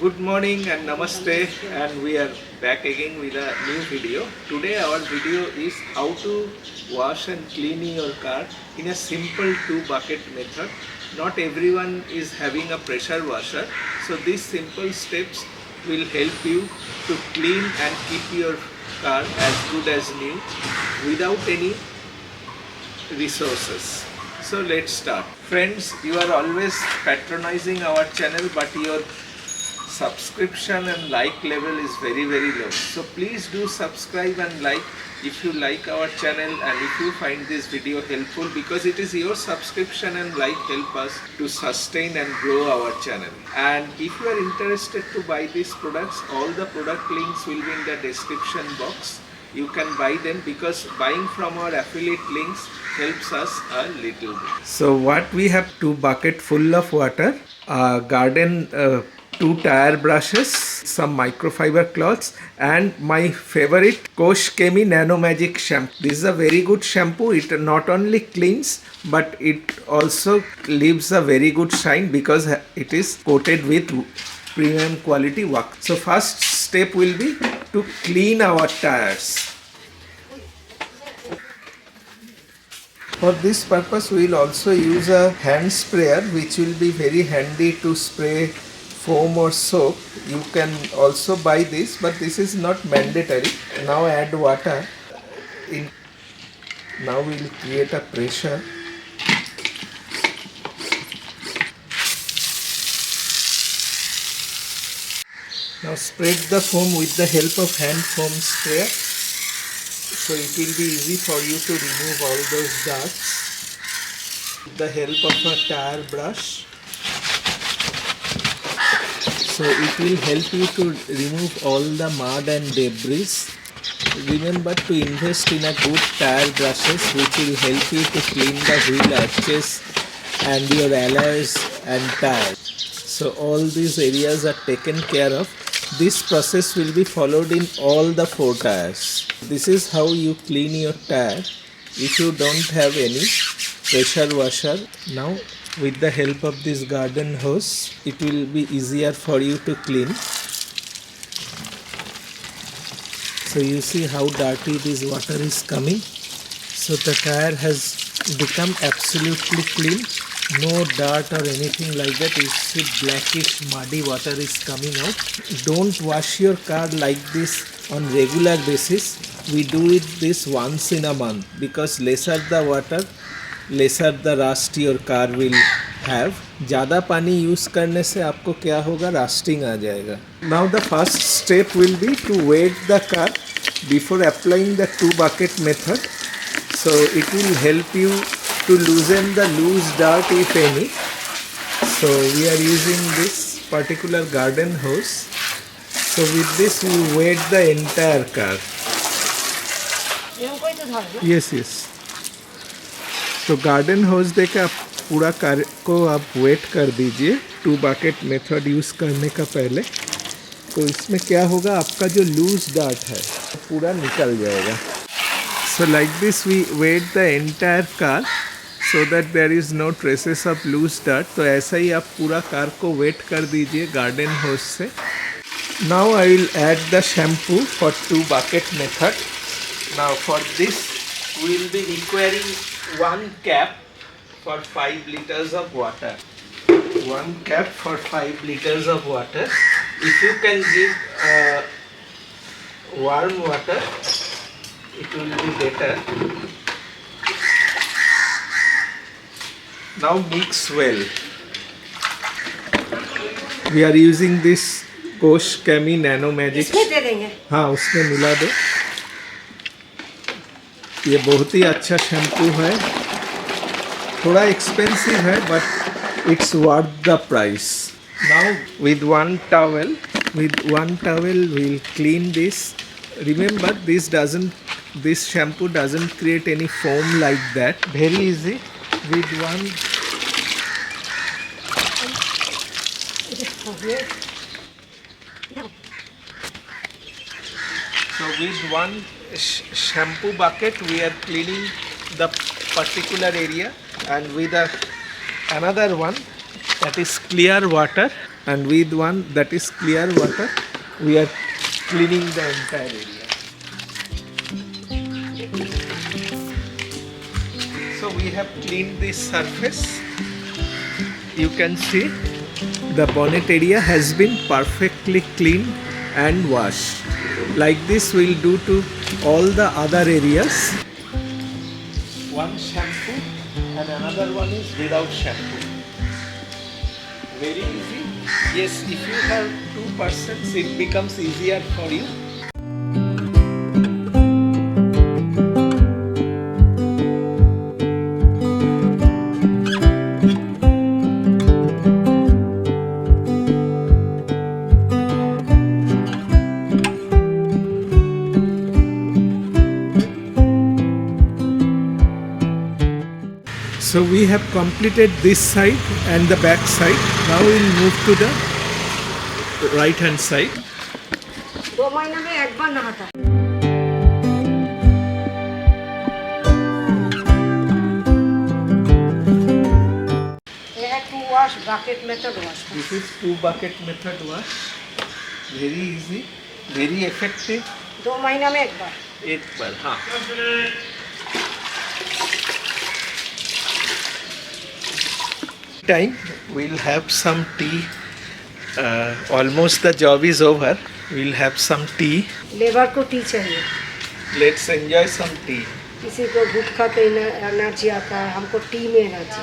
Good morning and namaste, and we are back again with a new video. Today our video is how to wash and clean your car in a simple two bucket method. Not everyone is having a pressure washer, so these simple steps will help you to clean and keep your car as good as new without any resources. So let's start. Friends, you are always patronizing our channel, but your subscription and like level is very low. So please do subscribe and like if you like our channel and if you find this video helpful, because it is your subscription and like help us to sustain and grow our channel. And if you are interested to buy these products, all the product links will be in the description box. You can buy them because buying from our affiliate links helps us a little bit. So what we have, 2 bucket full of water, garden 2 tire brushes, some microfiber cloths, and my favorite Koch Chemie Nano Magic shampoo. This is a very good shampoo. It not only cleans but it also leaves a very good shine because it is coated with premium quality wax. So first step will be to clean our tires. For this purpose we will also use a hand sprayer, which will be very handy to spray foam or soap. You can also buy this, but this is not mandatory. Now add water in. Now we will create a pressure. Now spread the foam with the help of hand foam sprayer, so it will be easy for you to remove all those darts. With the help of a tire brush, so it will help you to remove all the mud and debris. Remember to invest in a good tire brushes, which will help you to clean the wheel arches and your alloys and tires. So all these areas are taken care of. This process will be followed in all the 4 tires. This is how you clean your tire if you don't have any pressure washer. Now with the help of this garden hose, it will be easier for you to clean. So you see how dirty this water is coming. So the tire has become absolutely clean. No dirt or anything like that. You see blackish muddy water is coming out. Don't wash your car like this on regular basis. We do it this once in a month, because lesser the water, lesser the rust your car will have. ज़्यादा पानी use करने से आपको क्या होगा, rusting आ जाएगा. Now the first step will be to wet the car before applying the 2 bucket method. So it will help you to loosen the loose dirt if any. So we are using this particular garden hose. So with this we wet the entire car. Yes. तो garden होज देकर आप पूरा car को आप wait कर दीजिए 2 bucket method use करने का पहले. तो इसमें क्या होगा, आपका जो लूज डार्ट है पूरा निकल जाएगा. So like this we wet the entire car so that there is no traces of loose dirt. तो ऐसा ही आप पूरा कार को वेट कर दीजिए गार्डन होज से. Now I will add the shampoo for 2 bucket method. Now for this we will be requiring 1 cap for 5 liters of water. 1 cap for 5 liters of water. If you can give warm water, it will be better. Now mix well. We are using this Koch Chemie Nano Magic. हाँ, उसमें मिला दो. ये बहुत ही अच्छा shampoo है. थोड़ा expensive है, but it's worth the price. Now with one towel we'll clean this. Remember, this shampoo doesn't create any foam like that. Very easy. With one shampoo bucket we are cleaning the particular area, and with another one, that is clear water, and with one that is clear water we are cleaning the entire area. So we have cleaned this surface. You can see the bonnet area has been perfectly cleaned and washed. Like this we'll do to all the other areas. One shampoo and another one is without shampoo. Very easy. Yes, if you have two persons it becomes easier for you. So we have completed this side and the back side. Now we'll move to the right hand side. 2 महीने में एक बार नहाता है। ये 2 wash bucket method wash। This is 2 bucket method wash. Very easy, very effective. 2 महीने में एक बार। एक बार, हाँ. Time we'll have some tea. Almost the job is over. We'll have some tea. Labour को टी चाहिए। Let's enjoy some tea. किसी को गुटखा पे एनर्जी आता है, हमको टी में energy.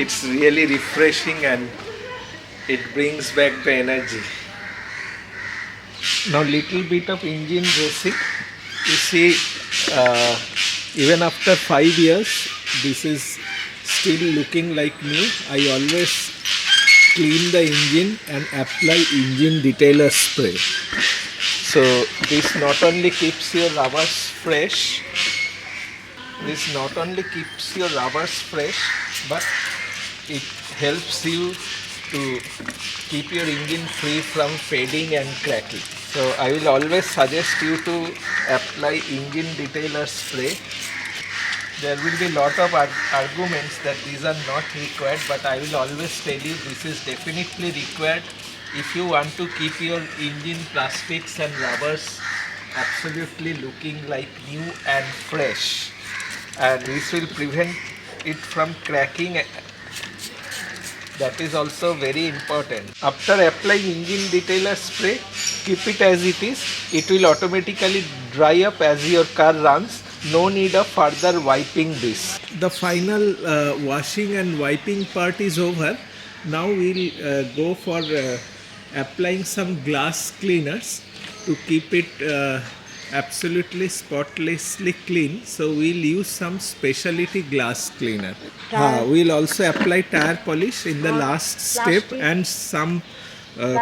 It's really refreshing and it brings back the energy. Now little bit of engine dressing. You see, even after 5 years, this is still looking like new. I always clean the engine and apply engine detailer spray. So this not only keeps your rubbers fresh, but it helps you to keep your engine free from fading and cracking. So I will always suggest you to apply engine detailer spray. There will be lot of arguments that these are not required, but I will always tell you this is definitely required if you want to keep your engine plastics and rubbers absolutely looking like new and fresh, and this will prevent it from cracking. That is also very important. After applying engine detailer spray, keep it as it is. It will automatically dry up as your car runs. No need of further wiping this. The final washing and wiping part is over. Now we'll go for applying some glass cleaners to keep it absolutely spotlessly clean. So we'll use some specialty glass cleaner. We'll also apply tire polish in the last step and some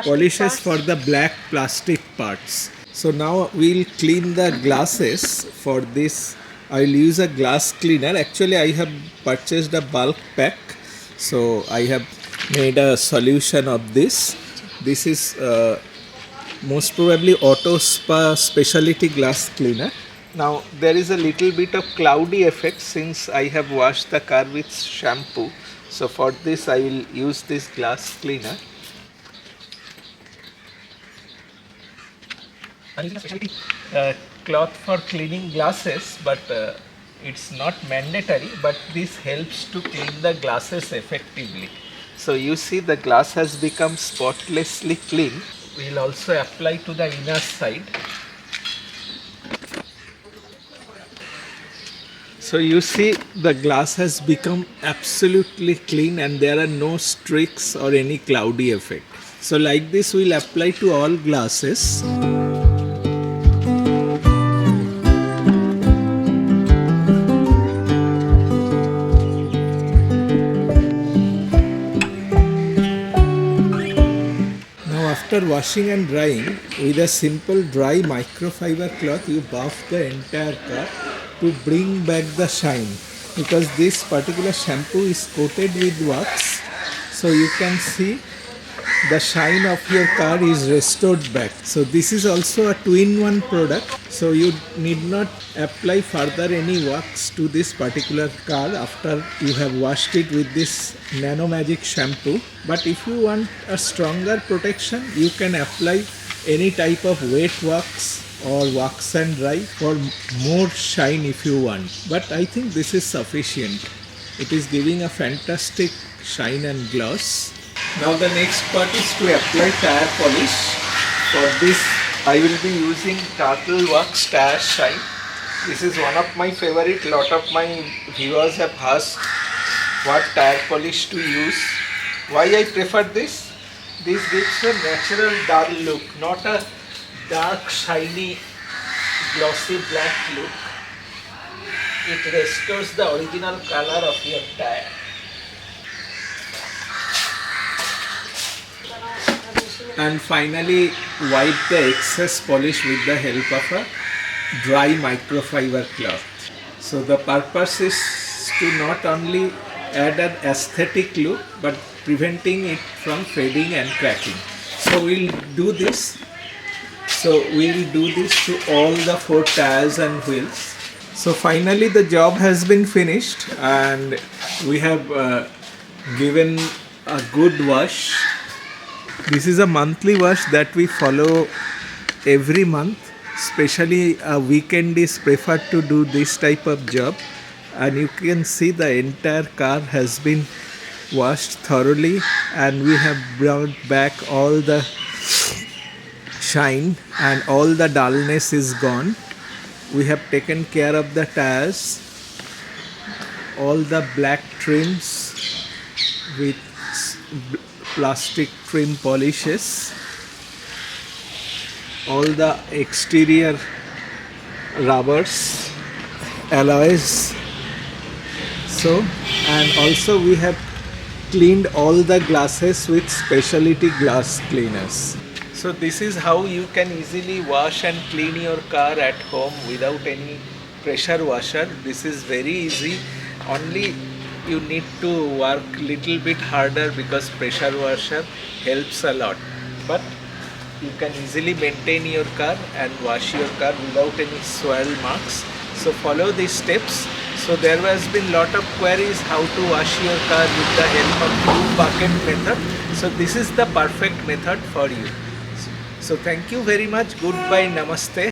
polishes for the black plastic parts. So now we'll clean the glasses. For this I'll use a glass cleaner. Actually I have purchased a bulk pack, so I have made a solution of this. This is most probably Auto Spa specialty glass cleaner. Now there is a little bit of cloudy effect since I have washed the car with shampoo. So for this I will use this glass cleaner. I'm using a specialty cloth for cleaning glasses, but it's not mandatory, but this helps to clean the glasses effectively. So you see the glass has become spotlessly clean. We'll also apply to the inner side. So you see the glass has become absolutely clean and there are no streaks or any cloudy effect. So like this we'll apply to all glasses. After washing and drying, with a simple dry microfiber cloth, you buff the entire car to bring back the shine, because this particular shampoo is coated with wax. So you can see the shine of your car is restored back. So this is also a two-in-one product. So you need not apply further any wax to this particular car after you have washed it with this Nano Magic shampoo. But if you want a stronger protection, you can apply any type of wet wax or wax and dry for more shine if you want. But I think this is sufficient. It is giving a fantastic shine and gloss. Now the next part is to apply tire polish. For this I will be using Turtle Wax Tire Shine. This is one of my favorite. Lot of my viewers have asked what tire polish to use. Why I prefer this? This gives a natural dull look, not a dark shiny glossy black look. It restores the original color of your tire. And finally wipe the excess polish with the help of a dry microfiber cloth. So the purpose is to not only add an aesthetic look but preventing it from fading and cracking. So we'll do this. So we'll do this to all the 4 tires and wheels. So finally the job has been finished and we have given a good wash. This is a monthly wash that we follow every month. Especially a weekend is preferred to do this type of job. And you can see the entire car has been washed thoroughly and we have brought back all the shine and all the dullness is gone. We have taken care of the tires, all the black trims with plastic trim polishes, all the exterior rubbers, alloys. So, and also we have cleaned all the glasses with specialty glass cleaners. So this is how you can easily wash and clean your car at home without any pressure washer. This is very easy. Only you need to work little bit harder because pressure washer helps a lot. But you can easily maintain your car and wash your car without any swirl marks. So follow these steps. So there has been lot of queries how to wash your car with the help of 2 bucket method. So this is the perfect method for you. So thank you very much. Goodbye. Namaste.